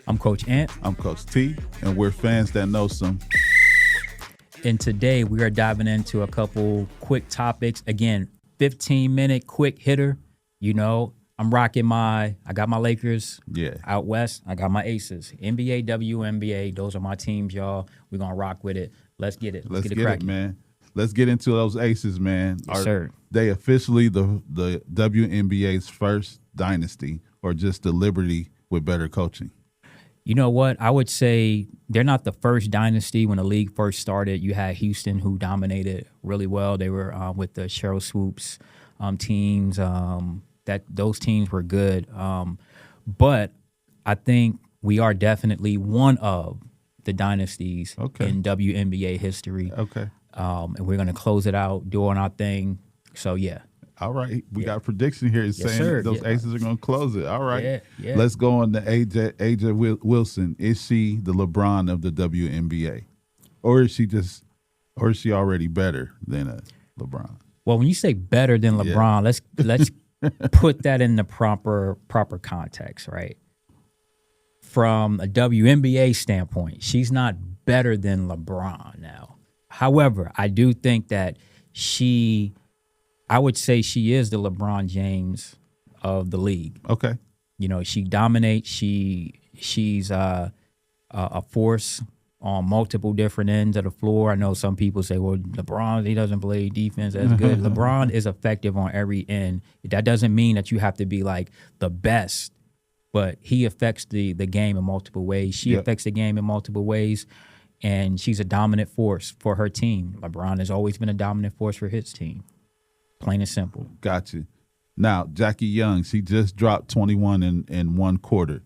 I'm Coach Ant. I'm Coach T, and we're fans that know some. And today we are diving into a couple quick topics. Again, 15-minute quick hitter. You know, I'm rocking I got my Lakers out west. I got my Aces. NBA, WNBA, those are my teams, y'all. We're going to rock with it. Let's get it. Let's get it cracking. man. Let's get into those Aces, man. Yes, sir. They officially the WNBA's first dynasty, or just the Liberty with better coaching? You know what? I would say they're not the first dynasty. When the league first started, you had Houston, who dominated really well. They were with the Cheryl Swoops teams. Those teams were good. But I think we are definitely one of the dynasties in WNBA history. Okay. And we're going to close it out doing our thing. So, yeah. All right. We got a prediction here. It's saying that those Aces are going to close it. All right. Yeah. Let's go on to AJ Wilson. Is she the LeBron of the WNBA? Or is she already better than LeBron? Well, when you say better than LeBron, let's put that in the proper context, right? From a WNBA standpoint, she's not better than LeBron now. However, I do think that I would say she is the LeBron James of the league. Okay. You know, she dominates. She's a force on multiple different ends of the floor. I know some people say, well, LeBron, he doesn't play defense as good. LeBron is effective on every end. That doesn't mean that you have to be like the best, but he affects the game in multiple ways. She affects the game in multiple ways, and she's a dominant force for her team. LeBron has always been a dominant force for his team. Plain and simple. Got you. Now, Jackie Young, she just dropped 21 in one quarter.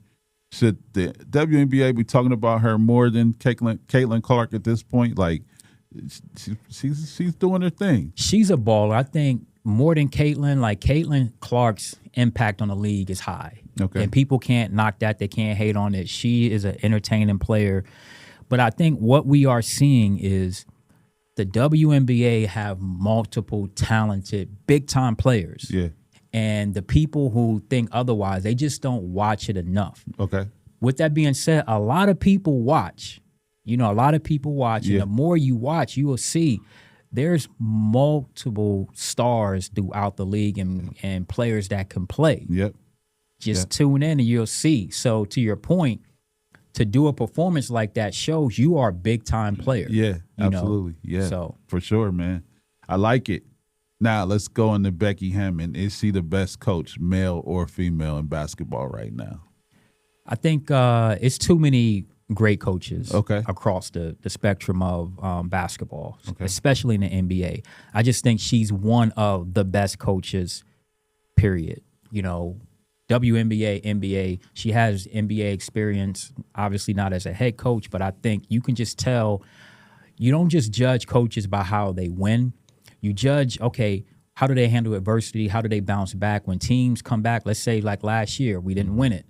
Should the WNBA be talking about her more than Caitlin Clark at this point? Like, she's doing her thing. She's a baller. I think more than Caitlin. Like, Caitlin Clark's impact on the league is high. Okay. And people can't knock that. They can't hate on it. She is an entertaining player. But I think what we are seeing is the WNBA have multiple talented, big-time players. Yeah. And the people who think otherwise, they just don't watch it enough. Okay. With that being said, a lot of people watch. You know, a lot of people watch. And the more you watch, you will see there's multiple stars throughout the league and players that can play. Yep. Just tune in and you'll see. So to your point, to do a performance like that shows you are a big-time player. Yeah, absolutely. Yeah, so for sure, man. I like it. Now, let's go into Becky Hammon. Is she the best coach, male or female, in basketball right now? I think it's too many great coaches across the spectrum of basketball, especially in the NBA. I just think she's one of the best coaches, period. You know, WNBA, NBA, she has NBA experience, obviously not as a head coach, but I think you can just tell, you don't just judge coaches by how they win. You judge, okay, how do they handle adversity? How do they bounce back? When teams come back, let's say like last year, we didn't win it.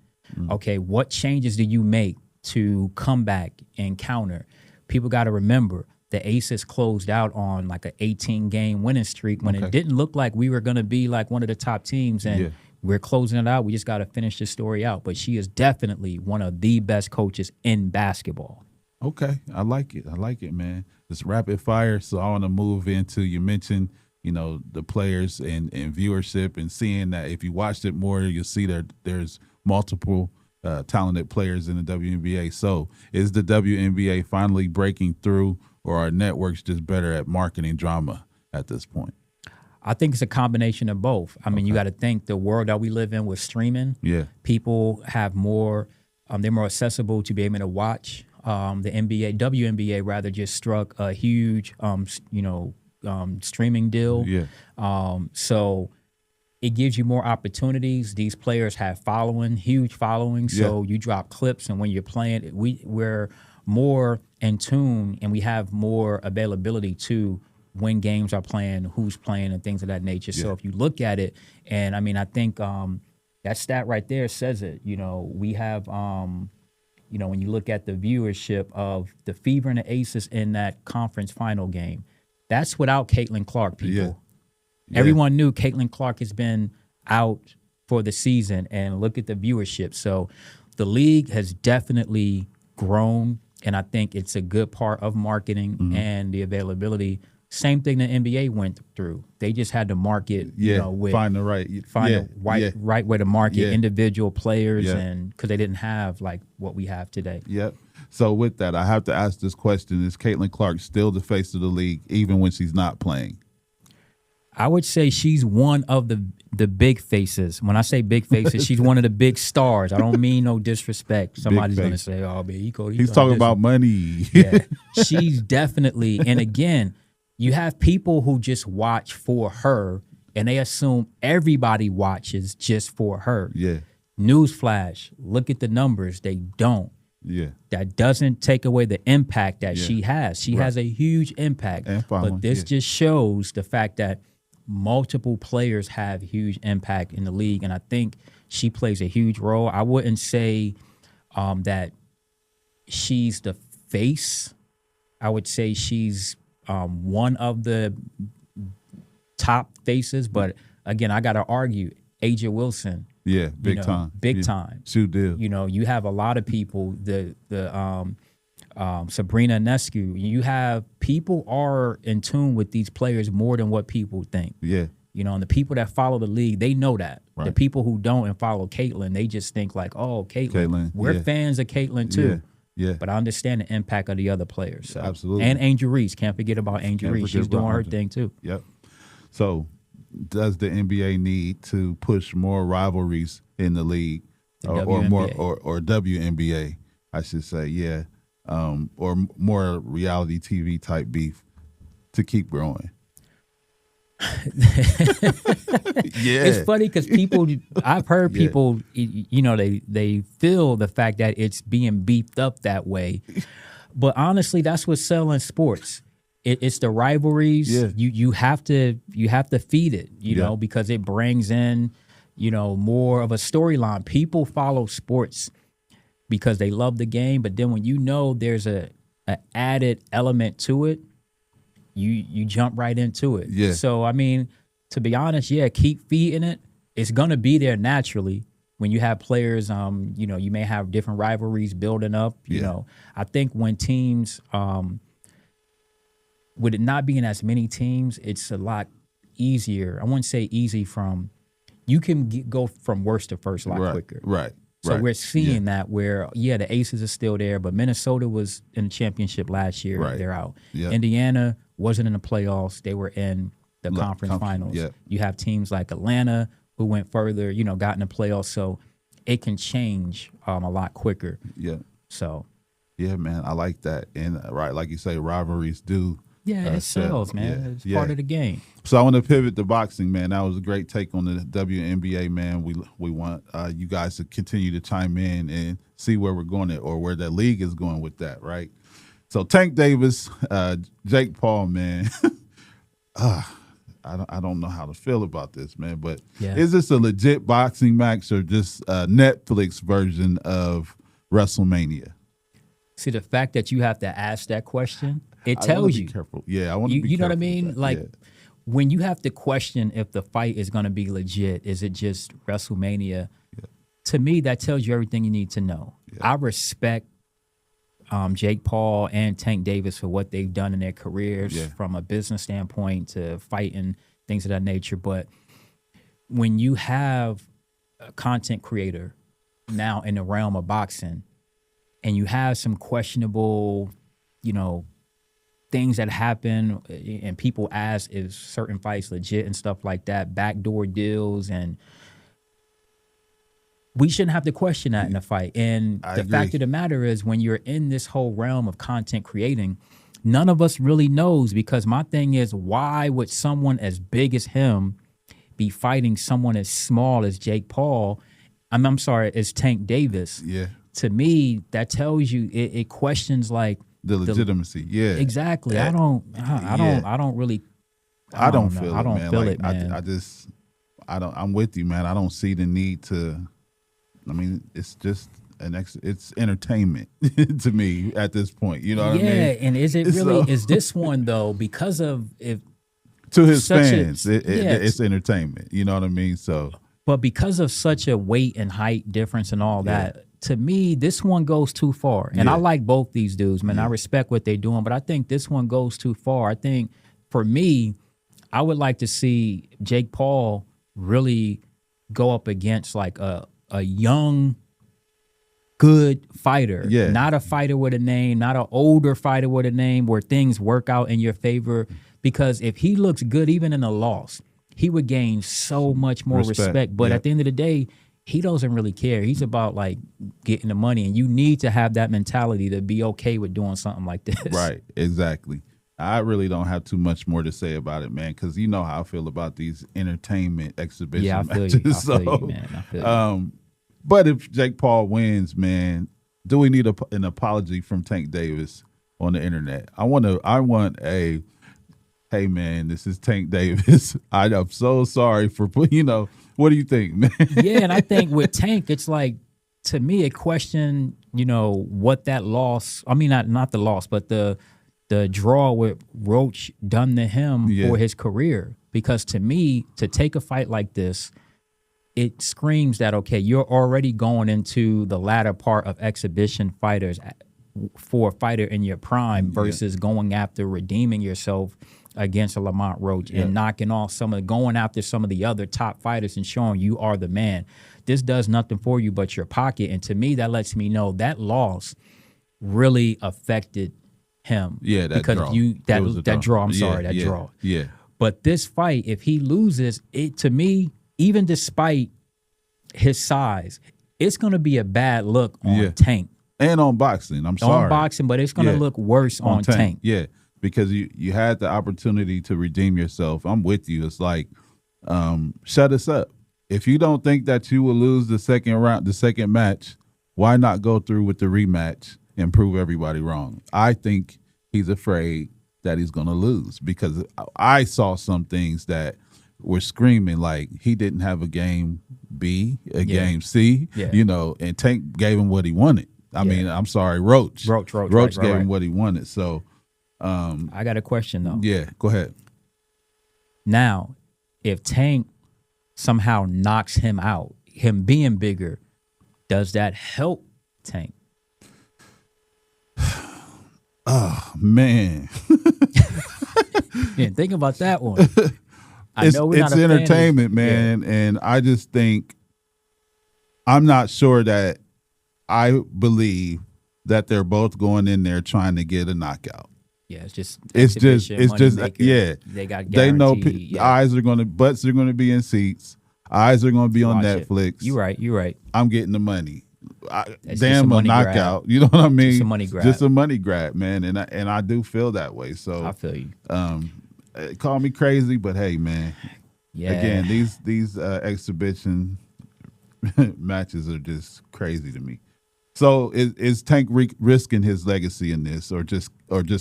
Okay, what changes do you make to come back and counter? People got to remember, the Aces closed out on like an 18-game winning streak when it didn't look like we were going to be like one of the top teams. And we're closing it out. We just got to finish the story out. But she is definitely one of the best coaches in basketball. Okay. I like it. I like it, man. It's rapid fire. So I want to move into, you mentioned, you know, the players and viewership, and seeing that if you watched it more, you'll see that there's multiple talented players in the WNBA. So is the WNBA finally breaking through, or are networks just better at marketing drama at this point? I think it's a combination of both. I mean, you got to think the world that we live in with streaming. Yeah, people have more. They're more accessible to be able to watch. The WNBA rather just struck a huge, streaming deal. Yeah. So it gives you more opportunities. These players have huge followings. So you drop clips, and when you're playing, we're more in tune, and we have more availability to when games are playing, who's playing, and things of that nature. So if you look at it, and I mean, I think that stat right there says it. You know, we have, when you look at the viewership of the Fever and the Aces in that conference final game, that's without Caitlin Clark, people. Yeah. Everyone knew Caitlin Clark has been out for the season, and look at the viewership. So the league has definitely grown, and I think it's a good part of marketing and the availability. Same thing the NBA went through. They just had to market, find the right way to market individual players, and because they didn't have like what we have today. Yep. So with that, I have to ask this question: is Caitlin Clark still the face of the league, even when she's not playing? I would say she's one of the big faces. When I say big faces, she's one of the big stars. I don't mean no disrespect. Somebody's going to say, "Oh, man, he's talking about money." Yeah, she's definitely. And again, you have people who just watch for her, and they assume everybody watches just for her. Yeah. Newsflash: look at the numbers. They don't. Yeah. That doesn't take away the impact that she has. She has a huge impact. But this just shows the fact that multiple players have huge impact in the league, and I think she plays a huge role. I wouldn't say that she's the face. I would say she's one of the top faces, but again, I got to argue Aja Wilson. Yeah, big time. Shoe deal. You have a lot of people. The Sabrina Ionescu. You have people are in tune with these players more than what people think. Yeah. And the people that follow the league, they know that. Right. The people who don't and follow Caitlin, they just think like, oh, Caitlin. We're fans of Caitlin too. Yeah. But I understand the impact of the other players. So. Absolutely. And Angel Reese. Can't forget about Angel Reese. She's doing her thing too. Yep. So does the NBA need to push more rivalries in the league or more or WNBA, I should say, or more reality TV type beef to keep growing? It's funny because I've heard people, they feel the fact that it's being beefed up that way. But honestly, that's what's selling sports. It's the rivalries. Yeah. You have to feed it, you know, because it brings in, more of a storyline. People follow sports because they love the game, but then when there's a added element to it, you jump right into it. Yeah. So I mean, to be honest, keep feeding it. It's gonna be there naturally when you have players. You may have different rivalries building up. You know, I think when teams, with it not being as many teams, it's a lot easier. I wouldn't say easy you can go from worst to first a lot quicker. Right. So we're seeing that where, the Aces are still there, but Minnesota was in the championship last year. Right. They're out. Yep. Indiana wasn't in the playoffs. They were in the conference finals. Yep. You have teams like Atlanta who went further, got in the playoffs. So it can change a lot quicker. Yeah. So. Yeah, man, I like that. And like you say, rivalries do. Yeah, it sells, man. It's part of the game. So I want to pivot to boxing, man. That was a great take on the WNBA, man. We want you guys to continue to chime in and see where we're going or where the league is going with that, right? So Tank Davis, Jake Paul, man. I don't know how to feel about this, man. But is this a legit boxing match or just a Netflix version of WrestleMania? See, the fact that you have to ask that question, it tells you. Careful. Yeah, I want to be careful. You know what I mean? Like, when you have to question if the fight is going to be legit, is it just WrestleMania? Yeah. To me, that tells you everything you need to know. Yeah. I respect Jake Paul and Tank Davis for what they've done in their careers from a business standpoint to fighting, things of that nature. But when you have a content creator now in the realm of boxing, and you have some questionable, things that happen, and people ask if certain fights legit and stuff like that, backdoor deals, and we shouldn't have to question that in a fight. And the fact of the matter is, when you're in this whole realm of content creating, none of us really knows, because my thing is, why would someone as big as him be fighting someone as small as Jake Paul? I'm sorry, as Tank Davis. Yeah. To me, that tells you it questions like the legitimacy. Exactly. I don't feel it, man. I'm with you, man. I don't see the need to. I mean, it's just it's entertainment to me at this point. You know what I mean? Yeah, and is it really? Is this one though? Because of to his fans, it's entertainment. You know what I mean? So. But because of such a weight and height difference and all that, to me, this one goes too far. And I like both these dudes, man. I respect what they're doing, but I think this one goes too far. I think for me, I would like to see Jake Paul really go up against like a young, good fighter. Yeah. Not a fighter with a name, not an older fighter with a name where things work out in your favor. Because if he looks good, even in a loss, he would gain so much more respect. But at the end of the day, he doesn't really care. He's about like getting the money, and you need to have that mentality to be okay with doing something like this. Right, exactly. I really don't have too much more to say about it, man, because you know how I feel about these entertainment exhibition matches. I feel you, man. I feel you. But if Jake Paul wins, man, do we need an apology from Tank Davis on the internet? I want a, hey, man, this is Tank Davis. I'm so sorry for putting, what do you think, man? Yeah, and I think with Tank, it's like, to me, a question, what that loss, I mean, not the loss, but the draw with Roach done to him for his career. Because to me, to take a fight like this, it screams that, okay, you're already going into the latter part of exhibition fighters for a fighter in your prime versus going after redeeming yourself against a Lamont Roach and knocking off going after some of the other top fighters and showing you are the man. This does nothing for you but your pocket. And to me, that lets me know that loss really affected him. Yeah, that because draw. That draw. Draw. Yeah. But this fight, if he loses, it to me, even despite his size, it's going to be a bad look on Tank. And on boxing, I'm sorry. On boxing, but it's going to look worse on Tank. Yeah, because you had the opportunity to redeem yourself. I'm with you. It's like, shut us up. If you don't think that you will lose the second match, why not go through with the rematch and prove everybody wrong? I think he's afraid that he's going to lose because I saw some things that were screaming like he didn't have a game B, game C, and Tank gave him what he wanted. I mean, I'm sorry, Roach gave him what he wanted. So I got a question, though. Yeah, go ahead. Now, if Tank somehow knocks him out, him being bigger, does that help Tank? Oh, man. Yeah, think about that one. I know we're not a fan of entertainment, man, and I just think I'm not sure that I believe that they're both going in there trying to get a knockout. Yeah, it's just They got they know butts are going to be in seats, eyes are going to be on Netflix. You're right. I'm getting the money. Damn a knockout. Grab. You know what I mean? Just a money grab, man. And I do feel that way. So I feel you. Call me crazy, but hey, man. Yeah. Again, these exhibition matches are just crazy to me. So is Tank risking his legacy in this, or just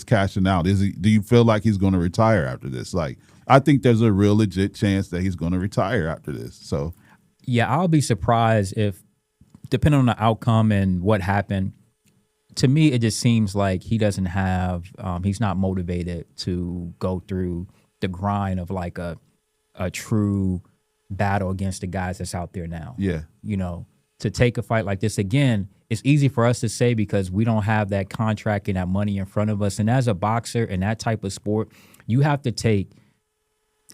cashing out? Do you feel like he's going to retire after this? Like, I think there's a real legit chance that he's going to retire after this. So yeah, I'll be surprised if, depending on the outcome and what happened. To me, it just seems like he doesn't have, he's not motivated to go through the grind of like a true battle against the guys that's out there now. Yeah. To take a fight like this, again, it's easy for us to say because we don't have that contract and that money in front of us. And as a boxer in that type of sport, you have to take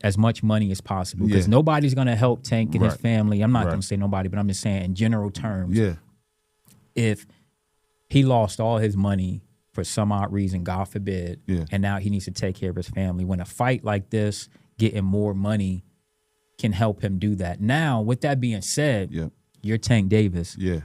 as much money as possible because nobody's going to help Tank and his family. I'm not going to say nobody, but I'm just saying in general terms. Yeah. If he lost all his money for some odd reason, God forbid, and now he needs to take care of his family. When a fight like this, getting more money can help him do that. Now, with that being said, you're Tank Davis. Yeah.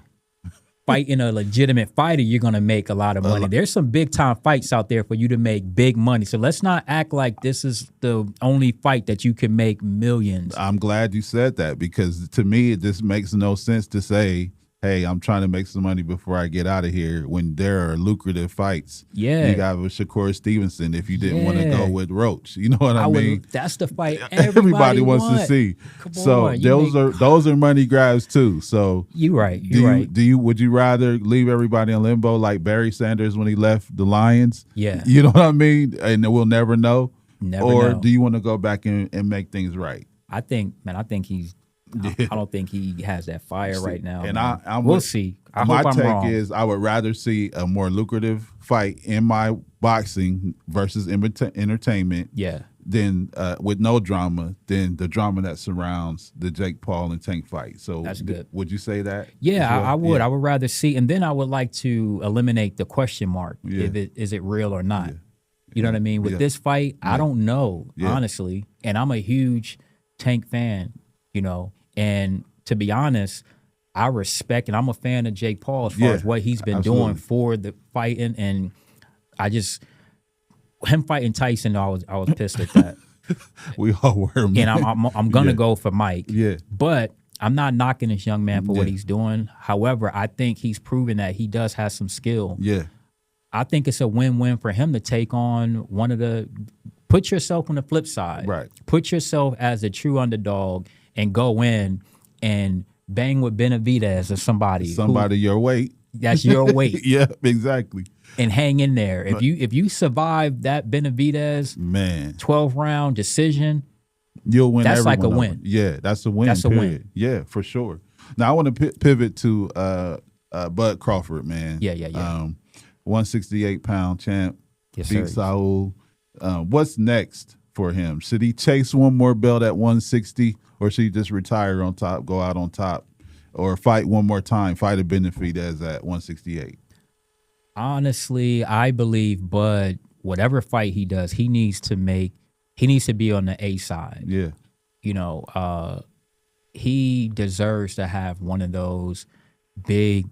Fighting a legitimate fighter, you're going to make a lot of money. There's some big-time fights out there for you to make big money. So let's not act like this is the only fight that you can make millions. I'm glad you said that because to me, it just makes no sense to say, hey, I'm trying to make some money before I get out of here when there are lucrative fights. Yeah. You got with Shakur Stevenson if you didn't want to go with Roach. You know what I mean? That's the fight everybody wants to see. Those are money grabs too. So you're right. Would you rather leave everybody in limbo like Barry Sanders when he left the Lions? Yeah. You know what I mean? And we'll never know. Or do you want to go back and make things right? I think he's I don't think he has that fire right now. And we'll see. My take is I would rather see a more lucrative fight in my boxing versus entertainment. Yeah. Than with no drama than the drama that surrounds the Jake Paul and Tank fight. So that's good. Would you say that? Yeah, well? I would. Yeah. I would rather see, and then I would like to eliminate the question mark. Yeah. If is it real or not? Yeah. You know what I mean? With this fight, I don't know, honestly. And I'm a huge Tank fan, you know. And to be honest, I respect and I'm a fan of Jake Paul as far as what he's been doing for the fighting. And I just him fighting Tyson, I was pissed at that. We all were, man. And I'm gonna go for Mike. Yeah. But I'm not knocking this young man for what he's doing. However, I think he's proven that he does have some skill. Yeah. I think it's a win-win for him to take on one of the – put yourself on the flip side. Right. Put yourself as a true underdog and go in and bang with Benavidez or somebody. Somebody your weight. That's your weight. Yeah, exactly. And hang in there. If you survive that Benavidez 12-round decision, you'll win. That's like a win. Yeah, that's a win. That's a win. Yeah, for sure. Now I want to pivot to Bud Crawford, man. Yeah. 168-pound champ. Yes, beat Saul. What's next for him? Should he chase one more belt at 160, or should he just retire on top, go out on top, or fight one more time, fight a Benavidez at 168? Honestly, I believe Bud, whatever fight he does, he needs to be on the A side. Yeah. You know, he deserves to have one of those big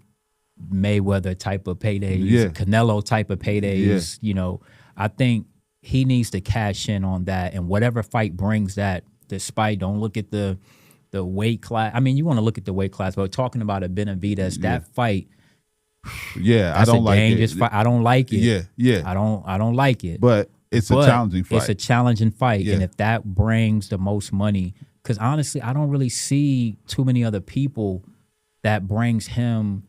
Mayweather type of paydays, Canelo type of paydays. You know, I think he needs to cash in on that, and whatever fight brings that. Despite, don't look at the weight class. I mean, you want to look at the weight class, but talking about a Benavidez, that fight. Yeah, I don't like it. Fight. I don't like it. Yeah. I don't like it. But it's a challenging fight. It's a challenging fight, and if that brings the most money, because honestly, I don't really see too many other people that brings him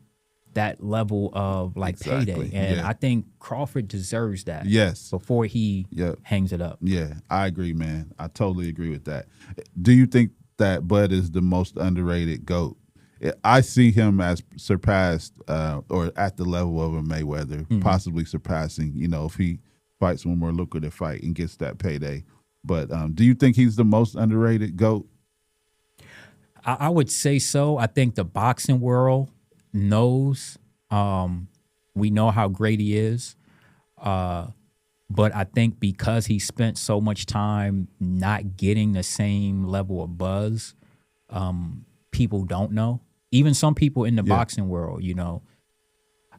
that level of payday, and I think Crawford deserves that. Yes, before he hangs it up. Yeah, I agree, man. I totally agree with that. Do you think that Bud is the most underrated GOAT? I see him as surpassed or at the level of a Mayweather, possibly surpassing. You know, if he fights one more lucrative fight and gets that payday. But do you think he's the most underrated GOAT? I would say so. I think the boxing world knows. We know how great he is. But I think because he spent so much time not getting the same level of buzz, people don't know. Even some people in the boxing world, you know.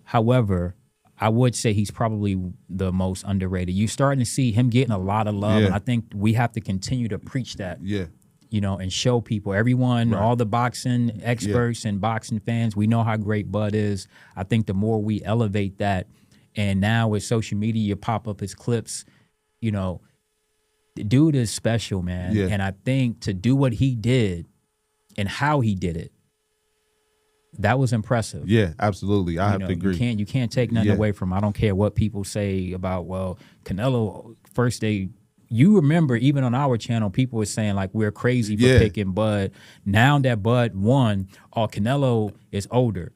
However, I would say he's probably the most underrated. You're starting to see him getting a lot of love, and I think we have to continue to preach that. Yeah. You know, and show people, everyone, all the boxing experts and boxing fans, we know how great Bud is. I think the more we elevate that, and now with social media, you pop up his clips, you know, the dude is special, man. Yeah. And I think to do what he did and how he did it, that was impressive. Yeah, absolutely. I have to agree. You can't take nothing away from him. I don't care what people say about, well, Canelo, first day. You remember, even on our channel, people were saying we're crazy for picking Bud. Now that Bud won, Canelo is older.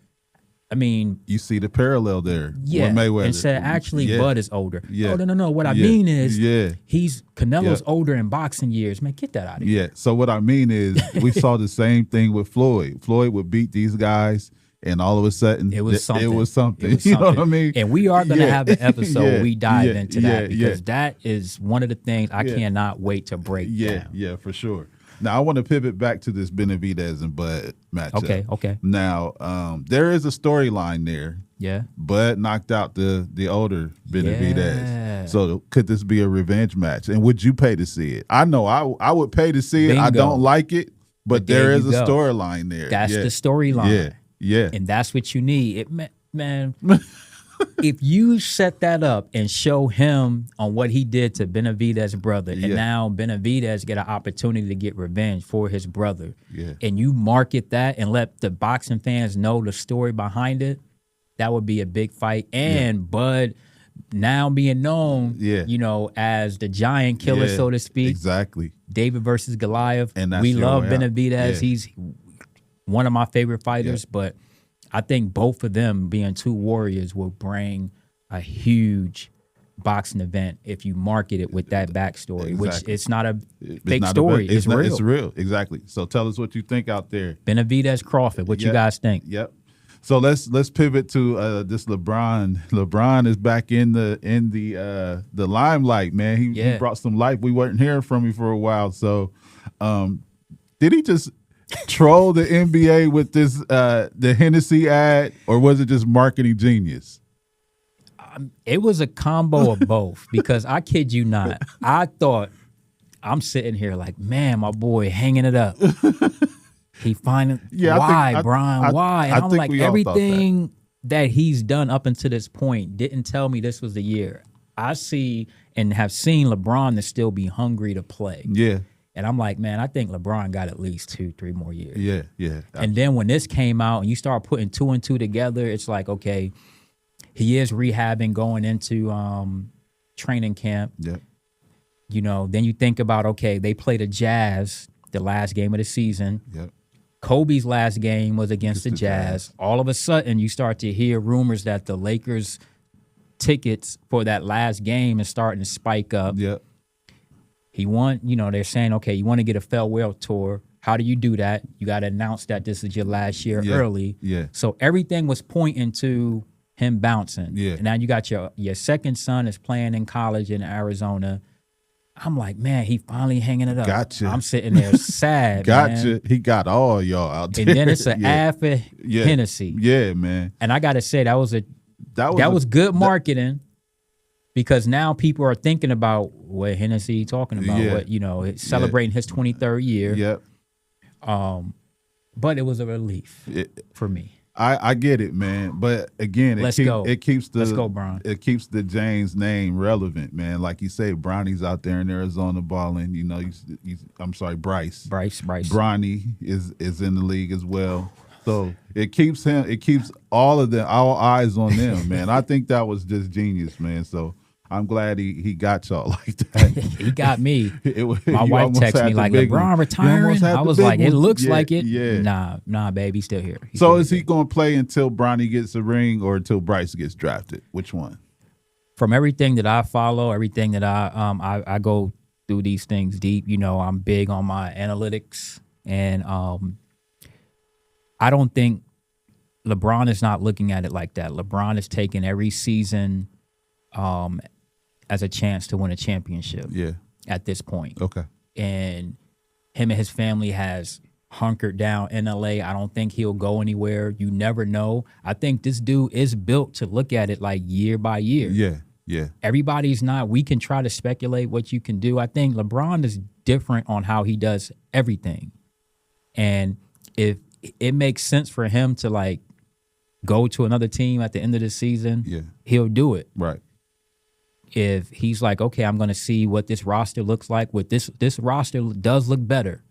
I mean, you see the parallel there. Yeah, with Mayweather. And said actually Bud is older. Yeah. Oh, no. What I mean is, Canelo's older in boxing years. Man, get that out of here. Yeah. So what I mean is, we saw the same thing with Floyd. Floyd would beat these guys, and all of a sudden, it was something. You know what I mean? And we are going to have an episode where we dive into that, because that is one of the things I cannot wait to break down. Yeah, for sure. Now, I want to pivot back to this Benavidez and Bud matchup. Okay. Now, there is a storyline there. Yeah. Bud knocked out the older Benavidez. Yeah. So could this be a revenge match? And would you pay to see it? I know I would pay to see it. Bingo. I don't like it, but there is a storyline there. That's the storyline. Yeah. And that's what you need. Man, if you set that up and show him on what he did to Benavidez's brother, and now Benavidez get an opportunity to get revenge for his brother, and you market that and let the boxing fans know the story behind it, that would be a big fight. And Bud now being known, as the giant killer, so to speak. Exactly. David versus Goliath. And we love Benavidez. Yeah. He's one of my favorite fighters, but I think both of them being two warriors will bring a huge boxing event if you market it with that backstory, which it's not a fake story. It's real. It's real. Exactly. So tell us what you think out there. Benavidez Crawford. What you guys think? Yep. So let's pivot to this LeBron. LeBron is back in the limelight, man. He brought some life. We weren't hearing from him for a while. So did he just troll the NBA with this the Hennessy ad, or was it just marketing genius? It was a combo of both, because I kid you not, I thought, I'm sitting here like, man, my boy hanging it up. He finally, why, Brian? Why? And I'm like, everything that he's done up until this point didn't tell me this was the year. I see and have seen LeBron to still be hungry to play. Yeah. And I'm like, man, I think LeBron got at least 2-3 more years. Yeah, yeah. And then when this came out and you start putting 2 and 2 together, it's like, okay, he is rehabbing, going into training camp. Yeah. Then you think about, okay, they play the Jazz the last game of the season. Yep. Kobe's last game was against the Jazz. All of a sudden, you start to hear rumors that the Lakers tickets for that last game is starting to spike up. Yep. He won, they're saying, okay, you want to get a farewell tour. How do you do that? You got to announce that this is your last year early. Yeah. So everything was pointing to him bouncing. Yeah. And now you got your second son is playing in college in Arizona. I'm like, man, he finally hanging it up. Gotcha. I'm sitting there sad. Gotcha. Man. He got all y'all out there. And then it's an ad for Hennessy. Yeah, man. And I got to say, that was good marketing, because now people are thinking about what Hennessy talking about. What celebrating his 23rd year. Yep. But it was a relief for me. I get it, man. But again, Let's go, Bron. It keeps the James name relevant, man. Like you say, Bronny's out there in Arizona balling. I'm sorry, Bryce. Bronny is in the league as well. So it keeps all eyes on them, man. I think that was just genius, man. So I'm glad he got y'all like that. He got me. My wife texted me like, LeBron retiring? I was like, it looks like it. Yeah. Nah, baby, he's still here. So is he going to play until Bronny gets a ring or until Bryce gets drafted? Which one? From everything that I follow, everything that I go through these things deep. I'm big on my analytics, and I don't think LeBron is not looking at it like that. LeBron is taking every season as a chance to win a championship. Yeah. At this point. Okay. And him and his family has hunkered down in LA. I don't think he'll go anywhere. You never know. I think this dude is built to look at it like year by year. Yeah. Yeah. Everybody's not. We can try to speculate what you can do. I think LeBron is different on how he does everything. And if it makes sense for him to go to another team at the end of the season, he'll do it. Right. If he's like, okay, I'm going to see what this roster looks like. With this roster does look better,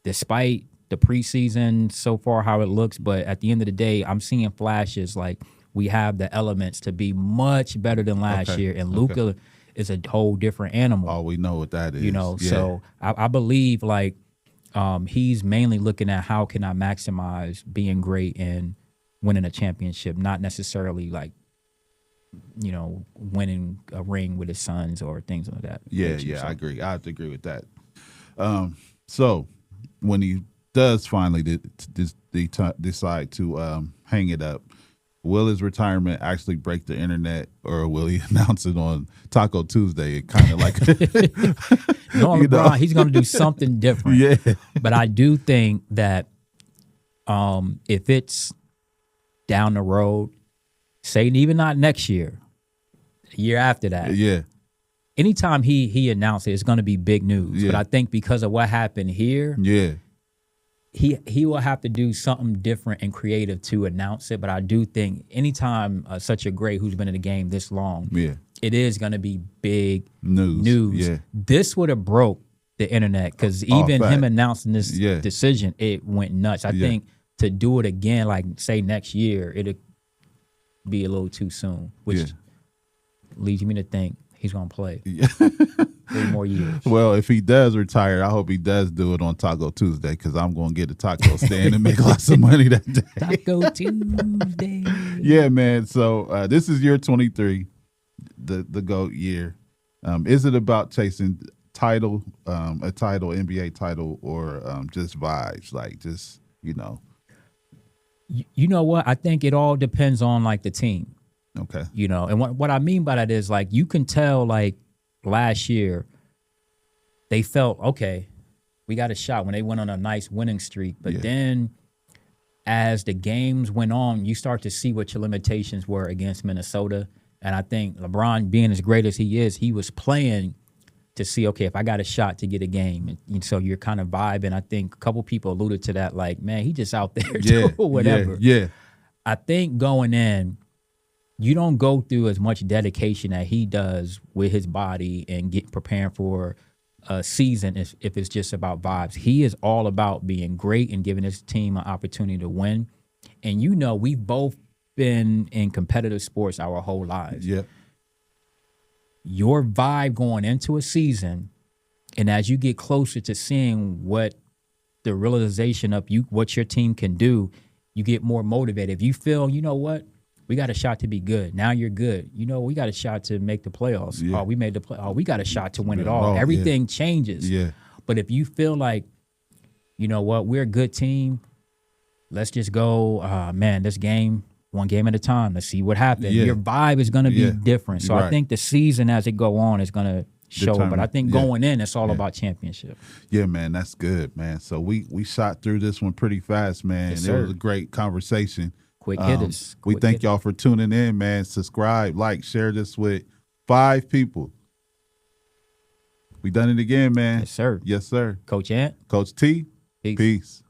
despite the preseason so far how it looks. But at the end of the day, I'm seeing flashes like we have the elements to be much better than last year. And Luka is a whole different animal. Oh, we know what that is. So I believe he's mainly looking at how can I maximize being great and winning a championship, not necessarily winning a ring with his sons or things like that. Yeah, I agree. I have to agree with that. So when he does finally decide to hang it up, will his retirement actually break the internet, or will he announce it on Taco Tuesday? Kind of like, LeBron, he's going to do something different. Yeah, but I do think that if it's down the road, say even not next year, the year after that. Yeah. Anytime he announced it, it's going to be big news. Yeah. But I think because of what happened here, he will have to do something different and creative to announce it. But I do think anytime such a great who's been in the game this long, it is going to be big news. Yeah. This would have broke the internet, because even him announcing this decision, it went nuts. I think to do it again, say next year, it'll be a little too soon, which leads me to think he's going to play 3 more years. Well, if he does retire, I hope he does do it on Taco Tuesday because I'm going to get a taco stand and make lots of money that day. Taco Tuesday. Yeah, man. So this is year 23, the GOAT year. Is it about chasing a title, NBA title, or just vibes? Like just, you know. You know what? I think it all depends on like the team. Okay. You know, and what I mean by that is like you can tell like last year they felt, okay, we got a shot when they went on a nice winning streak. But then as the games went on, you start to see what your limitations were against Minnesota. And I think LeBron, being as great as he is, he was playing to see, okay, if I got a shot to get a game. And so you're kind of vibing. I think a couple people alluded to that, like, man, he just out there doing whatever. Yeah. I think going in, you don't go through as much dedication that he does with his body and preparing for a season if it's just about vibes. He is all about being great and giving his team an opportunity to win. And you know, we've both been in competitive sports our whole lives. Yeah. Your vibe going into a season, and as you get closer to seeing what the realization of what your team can do, you get more motivated. If you feel, you know what, we got a shot to be good. Now you're good. You know, we got a shot to make the playoffs. Yeah. Oh, we made the play. Oh, we got a shot to win it all. Everything changes. Yeah. But if you feel like, you know what, we're a good team, let's just go, man, this game, one game at a time. Let's see what happens. Yeah. Your vibe is going to be different. So I think the season as it go on is going to show. But I think going in, it's all about championship. Yeah, man, that's good, man. So we shot through this one pretty fast, man. Yes, it was a great conversation. Quick hitters. We thank y'all for tuning in, man. Subscribe, like, share this with 5 people. We done it again, man. Yes, sir. Yes, sir. Coach Ant. Coach T. Peace. Peace.